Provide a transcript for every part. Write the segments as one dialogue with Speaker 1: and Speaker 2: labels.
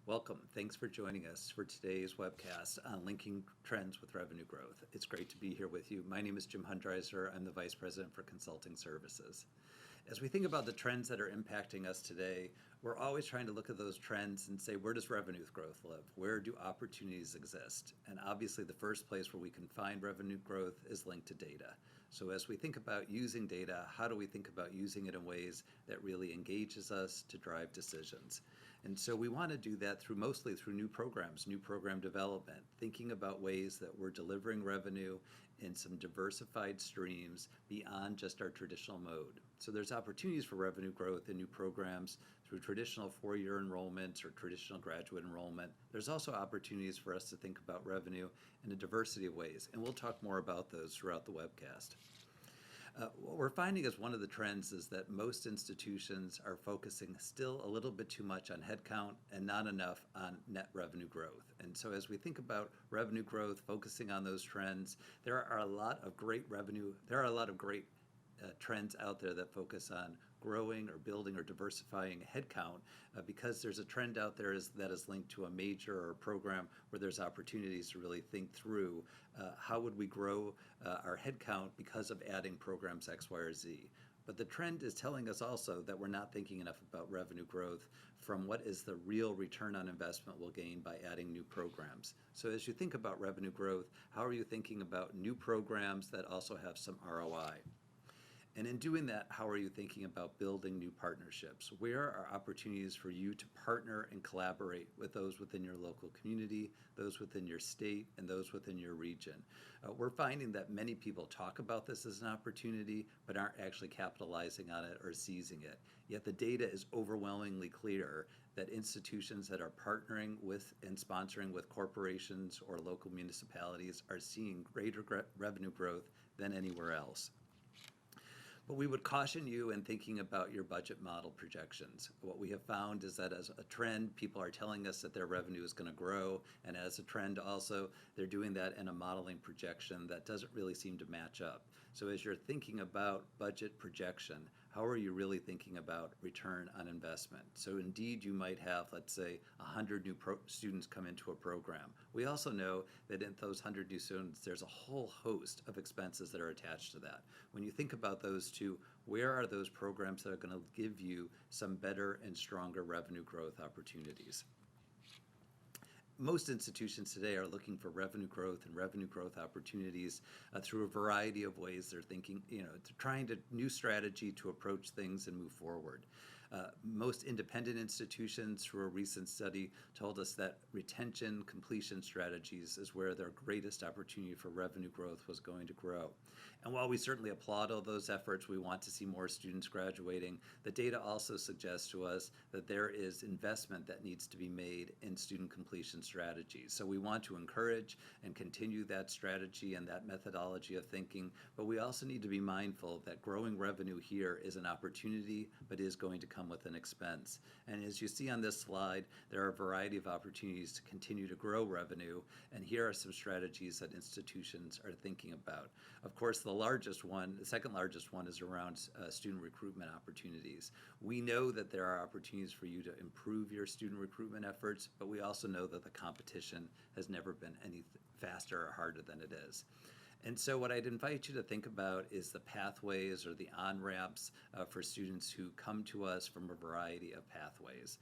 Speaker 1: Welcome. Thanks for joining us for today's webcast on linking trends with revenue growth. It's great to be here with you. My name is Jim Hundreiser. I'm the Vice President for Consulting Services. As we think about the trends that are impacting us today, we're always trying to look at those trends and say, where does revenue growth live? Where do opportunities exist? And obviously the first place where we can find revenue growth is linked to data. So as we think about using data, how do we think about using it in ways that really engages us to drive decisions? And so we want to do that mostly through new programs, new program development, thinking about ways that we're delivering revenue in some diversified streams beyond just our traditional mode. So there's opportunities for revenue growth in new programs through traditional four-year enrollment or traditional graduate enrollment. There's also opportunities for us to think about revenue in a diversity of ways, and we'll talk more about those throughout the webcast. What we're finding as one of the trends is that most institutions are focusing still a little bit too much on headcount and not enough on net revenue growth. And so as we think about revenue growth, focusing on those trends, there are a lot of great trends out there that focus on growing or building or diversifying headcount because there's a trend out there that is linked to a major or a program where there's opportunities to really think through how would we grow our headcount because of adding programs X, Y, or Z. But the trend is telling us also that we're not thinking enough about revenue growth from what is the real return on investment we'll gain by adding new programs. So as you think about revenue growth, how are you thinking about new programs that also have some ROI? And in doing that, how are you thinking about building new partnerships? Where are opportunities for you to partner and collaborate with those within your local community, those within your state, and those within your region? We're finding that many people talk about this as an opportunity, but aren't actually capitalizing on it or seizing it. Yet the data is overwhelmingly clear that institutions that are partnering with and sponsoring with corporations or local municipalities are seeing greater revenue growth than anywhere else. But we would caution you in thinking about your budget model projections. What we have found is that as a trend, people are telling us that their revenue is going to grow, and as a trend also, they're doing that in a modeling projection that doesn't really seem to match up. So as you're thinking about budget projection, how are you really thinking about return on investment? So indeed, you might have, let's say, 100 new students come into a program. We also know that in those 100 new students, there's a whole host of expenses that are attached to that. When you think about those two, where are those programs that are going to give you some better and stronger revenue growth opportunities? Most institutions today are looking for revenue growth and revenue growth opportunities through a variety of ways. They're thinking, trying to new strategy to approach things and move forward. Most independent institutions, through a recent study, told us that retention completion strategies is where their greatest opportunity for revenue growth was going to grow. And while we certainly applaud all those efforts, we want to see more students graduating, the data also suggests to us that there is investment that needs to be made in student completion strategies. So we want to encourage and continue that strategy and that methodology of thinking, but we also need to be mindful that growing revenue here is an opportunity, but is going to come with an expense. And as you see on this slide, there are a variety of opportunities to continue to grow revenue, and here are some strategies that institutions are thinking about. Of course, the second largest one is around student recruitment opportunities. We know that there are opportunities for you to improve your student recruitment efforts, but we also know that the competition has never been any faster or harder than it is. And so what I'd invite you to think about is the pathways or the on-ramps for students who come to us from a variety of pathways.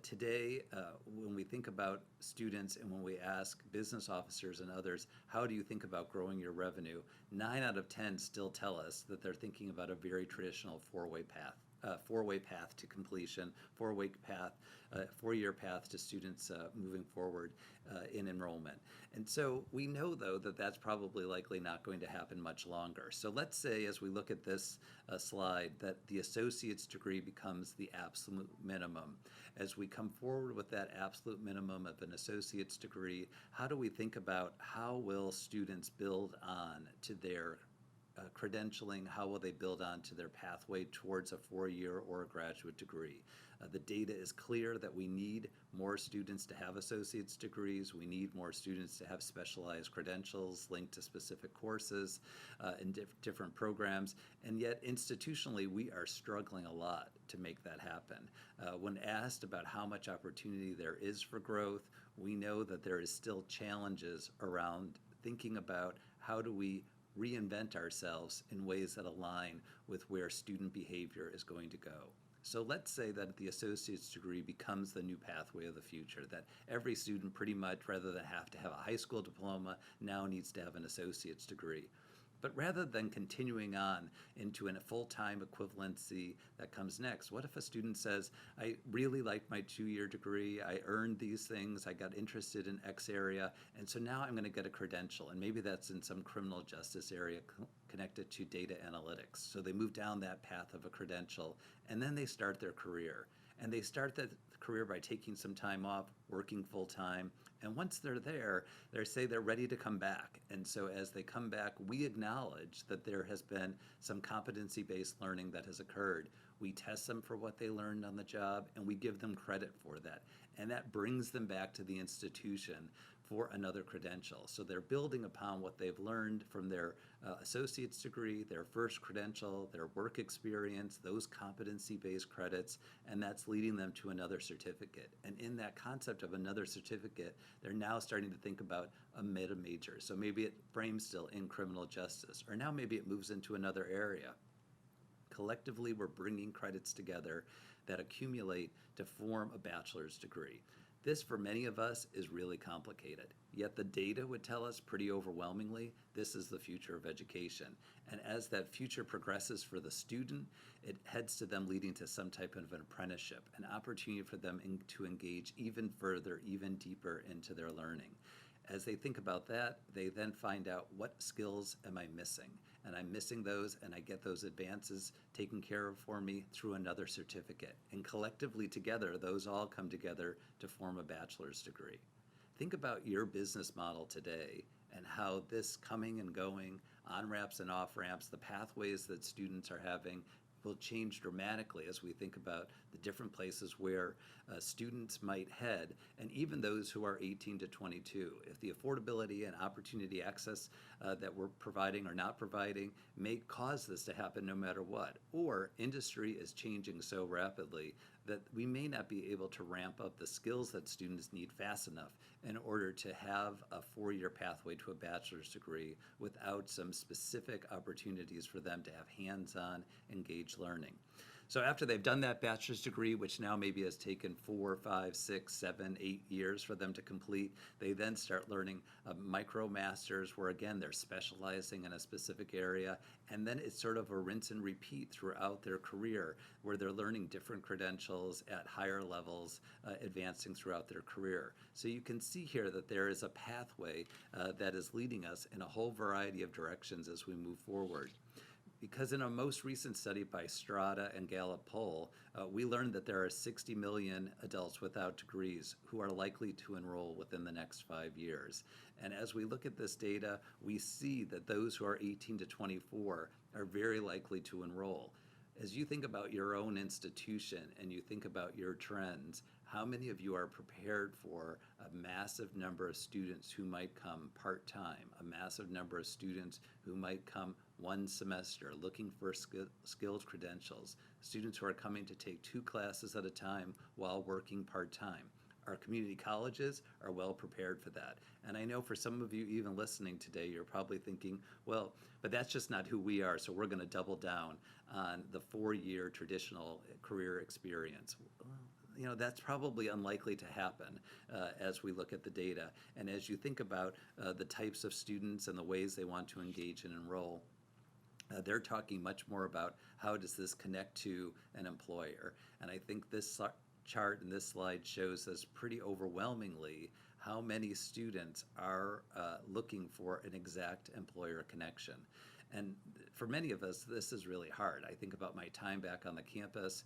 Speaker 1: Today, when we think about students and when we ask business officers and others, how do you think about growing your revenue? 9 out of 10 still tell us that they're thinking about a very traditional four-way path to completion, four-year path to students moving forward in enrollment. And so we know, though, that that's probably likely not going to happen much longer. So let's say, as we look at this slide, that the associate's degree becomes the absolute minimum. As we come forward with that absolute minimum of an associate's degree, how do we think about how will students build on to their credentialing? How will they build on to their pathway towards a four-year or a graduate degree? The data is clear that we need more students to have associate's degrees. We need more students to have specialized credentials linked to specific courses in different programs. And yet institutionally, we are struggling a lot to make that happen. When asked about how much opportunity there is for growth, we know that there is still challenges around thinking about how do we reinvent ourselves in ways that align with where student behavior is going to go. So let's say that the associate's degree becomes the new pathway of the future, that every student pretty much, rather than have to have a high school diploma, now needs to have an associate's degree. But rather than continuing on into a full-time equivalency that comes next, what if a student says, I really liked my 2-year degree, I earned these things, I got interested in X area, and so now I'm going to get a credential, and maybe that's in some criminal justice area connected to data analytics. So they move down that path of a credential, and then they start their career. And they start that career by taking some time off, working full-time, and once they're there, they say they're ready to come back. And so as they come back, we acknowledge that there has been some competency-based learning that has occurred. We test them for what they learned on the job, and we give them credit for that. And that brings them back to the institution for another credential. So they're building upon what they've learned from their associate's degree, their first credential, their work experience, those competency-based credits, and that's leading them to another certificate. And in that concept of another certificate, they're now starting to think about a meta major. So maybe it frames still in criminal justice, or now maybe it moves into another area. Collectively, we're bringing credits together that accumulate to form a bachelor's degree. This, for many of us, is really complicated. Yet the data would tell us pretty overwhelmingly, this is the future of education. And as that future progresses for the student, it heads to them leading to some type of an apprenticeship, an opportunity for them to engage even further, even deeper into their learning. As they think about that, they then find out, what skills am I missing? And I'm missing those, and I get those advances taken care of for me through another certificate. And collectively together, those all come together to form a bachelor's degree. Think about your business model today and how this coming and going, on-ramps and off-ramps, the pathways that students are having will change dramatically as we think about the different places where students might head, and even those who are 18 to 22. If the affordability and opportunity access that we're providing or not providing may cause this to happen no matter what, or industry is changing so rapidly that we may not be able to ramp up the skills that students need fast enough in order to have a 4-year pathway to a bachelor's degree without some specific opportunities for them to have hands-on engaged learning. So after they've done that bachelor's degree, which now maybe has taken 4, 5, 6, 7, 8 years for them to complete, they then start learning micro masters, where again they're specializing in a specific area, and then it's sort of a rinse and repeat throughout their career, where they're learning different credentials at higher levels, advancing throughout their career. So you can see here that there is a pathway that is leading us in a whole variety of directions as we move forward. Because in a most recent study by Strata and Gallup poll, we learned that there are 60 million adults without degrees who are likely to enroll within the next 5 years. And as we look at this data, we see that those who are 18 to 24 are very likely to enroll. As you think about your own institution and you think about your trends, how many of you are prepared for a massive number of students who might come part-time, a massive number of students who might come one semester looking for skilled credentials, students who are coming to take 2 classes at a time while working part-time? Our community colleges are well prepared for that. And I know for some of you even listening today, you're probably thinking, well, but that's just not who we are, so we're going to double down on the 4-year traditional career experience. You know, that's probably unlikely to happen as we look at the data. And as you think about the types of students and the ways they want to engage and enroll, they're talking much more about how does this connect to an employer. And I think this chart and this slide shows us pretty overwhelmingly how many students are looking for an exact employer connection. And for many of us, this is really hard. I think about my time back on the campus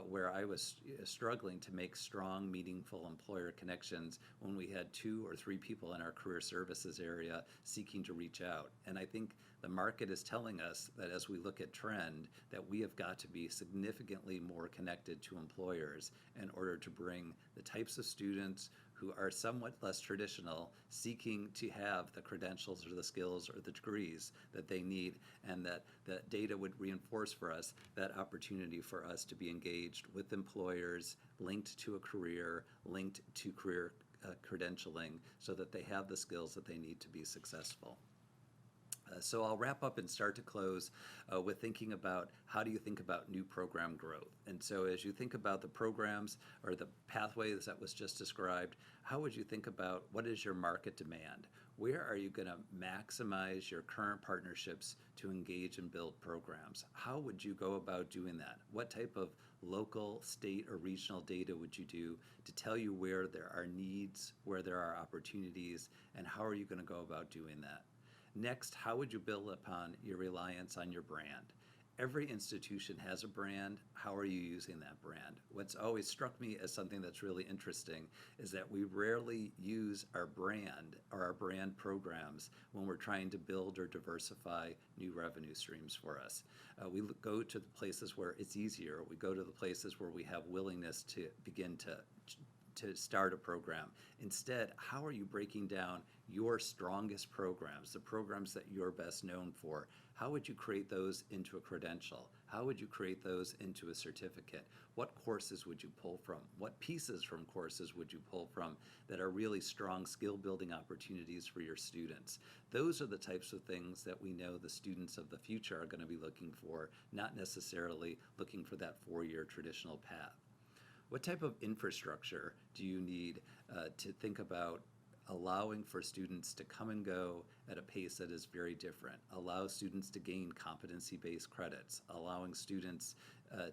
Speaker 1: where I was struggling to make strong, meaningful employer connections when we had 2 or 3 people in our career services area seeking to reach out. And I think the market is telling us that as we look at trend, that we have got to be significantly more connected to employers in order to bring the types of students who are somewhat less traditional, seeking to have the credentials or the skills or the degrees that they need, and that the data would reinforce for us that opportunity for us to be engaged with employers, linked to a career, linked to career credentialing, so that they have the skills that they need to be successful. So I'll wrap up and start to close with thinking about how do you think about new program growth. And so as you think about the programs or the pathways that was just described, how would you think about what is your market demand? Where are you going to maximize your current partnerships to engage and build programs? How would you go about doing that? What type of local, state, or regional data would you do to tell you where there are needs, where there are opportunities, and how are you going to go about doing that? Next, how would you build upon your reliance on your brand? Every institution has a brand. How are you using that brand? What's always struck me as something that's really interesting is that we rarely use our brand or our brand programs when we're trying to build or diversify new revenue streams for us. We go to the places where it's easier. We go to the places where we have willingness to begin to start a program. Instead, how are you breaking down your strongest programs, the programs that you're best known for? How would you create those into a credential? How would you create those into a certificate? What courses would you pull from? What pieces from courses would you pull from that are really strong skill building opportunities for your students? Those are the types of things that we know the students of the future are going to be looking for, not necessarily looking for that four-year traditional path. What type of infrastructure do you need to think about allowing for students to come and go at a pace that is very different, allow students to gain competency-based credits, allowing students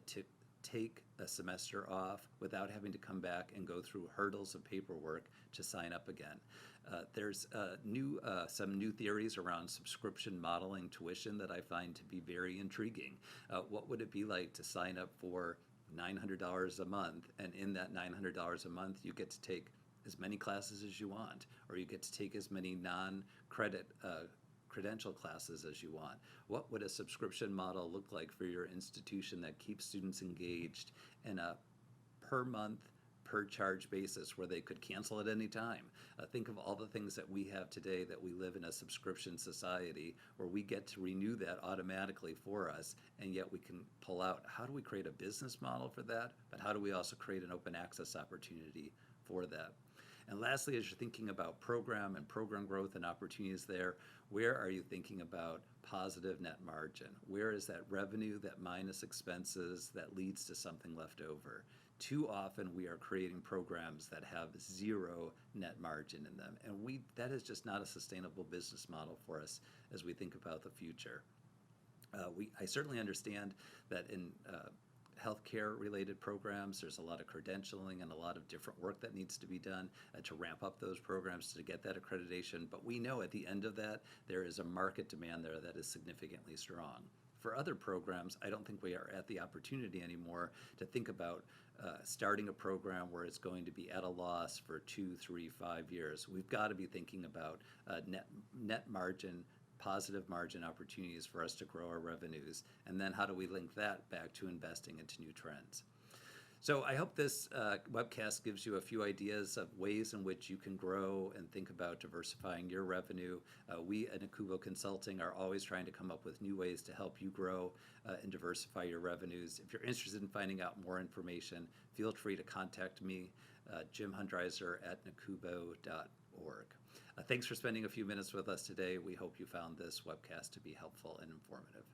Speaker 1: to take a semester off without having to come back and go through hurdles of paperwork to sign up again? There's some new theories around subscription modeling tuition that I find to be very intriguing. What would it be like to sign up for $900 a month, and in that $900 a month you get to take as many classes as you want, or you get to take as many non-credit credential classes as you want? What would a subscription model look like for your institution that keeps students engaged in a per month, per charge basis where they could cancel at any time? Think of all the things that we have today that we live in a subscription society where we get to renew that automatically for us, and yet we can pull out. How do we create a business model for that? But how do we also create an open access opportunity for that? And lastly, as you're thinking about program and program growth and opportunities there, where are you thinking about positive net margin? Where is that revenue, that minus expenses, that leads to something left over? Too often we are creating programs that have zero net margin in them, and that is just not a sustainable business model for us as we think about the future. I certainly understand that in healthcare related programs, there's a lot of credentialing and a lot of different work that needs to be done to ramp up those programs to get that accreditation. But we know at the end of that, there is a market demand there that is significantly strong. For other programs, I don't think we are at the opportunity anymore to think about starting a program where it's going to be at a loss for 2, 3, 5 years. We've got to be thinking about net margin, positive margin opportunities for us to grow our revenues, and then how do we link that back to investing into new trends? So I hope this webcast gives you a few ideas of ways in which you can grow and think about diversifying your revenue. We at Nakubo Consulting are always trying to come up with new ways to help you grow and diversify your revenues. If you're interested in finding out more information, feel free to contact me, Jim Hundreiser at nakubo.org. Thanks for spending a few minutes with us today. We hope you found this webcast to be helpful and informative.